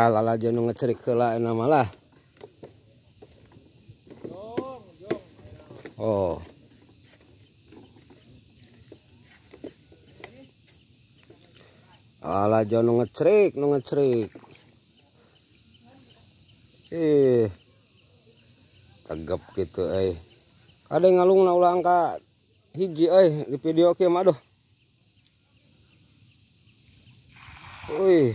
Lala aja nu ngecerik heula euna mah lah. Oh. Lala aja nu ngecerik. Tegep gitu Ada ngalung ulang ka hiji di video kieu mah aduh. Wih.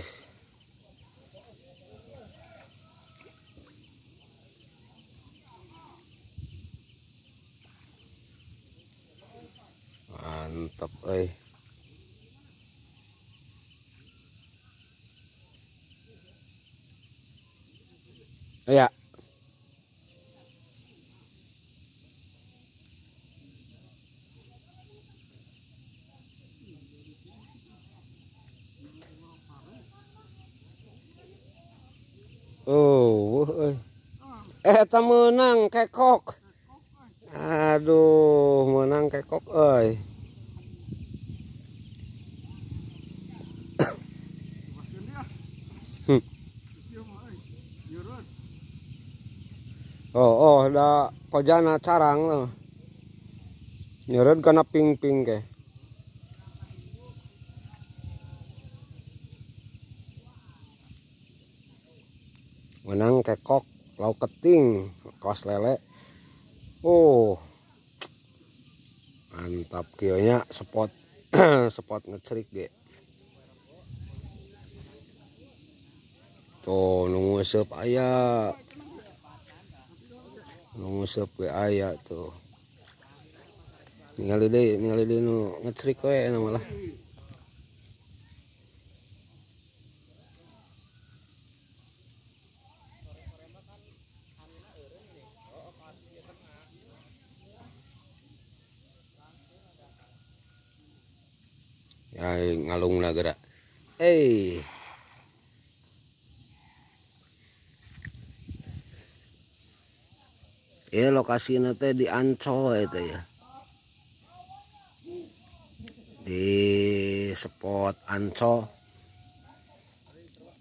Mantap ya. Oh, eta menang kekok. Aduh, menang kekok Oh, da kojana carang tuh. Nyeureud kana ping-ping ke. Menang kekok, lauk keting, kaos lele. Oh. Mantap kieu nya spot spot ngecerik ge. Tuh nu nguseup aya. Nu nguseup ge aya tuh. Ningali deui nu ngecerik we enak malah. Ya ngalung geura. Lokasina teh di Ancol itu ya. Di spot Ancol.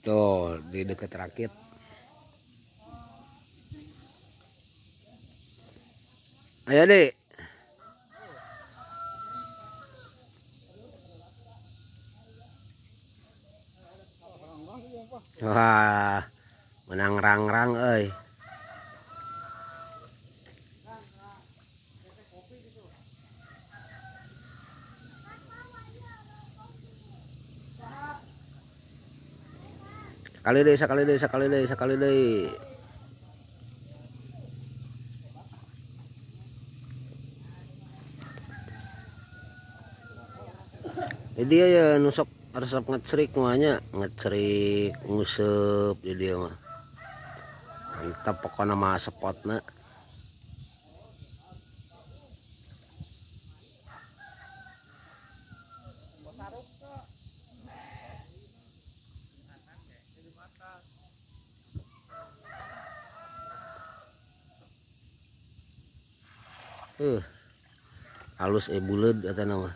Tuh di dekat rakit. Ayo Dek. Wah, menang rang-rang Sekali deui. Jadi ya nusok resep ngecerik muanya, ngecerik nguseup di dia mah. Mantap pokokna mah spotna. Halus buleud eta mah.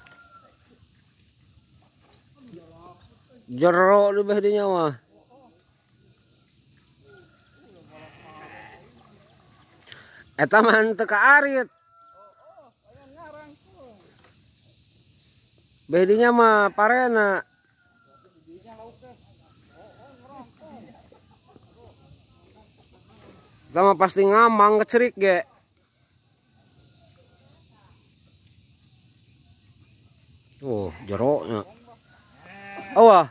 Jero di beh dinya mah. Eta mah henteu ka arit. Beh dinya mah parena. Eta mah pasti ngamang ngecerik ge. Oh, jero nya. Wah.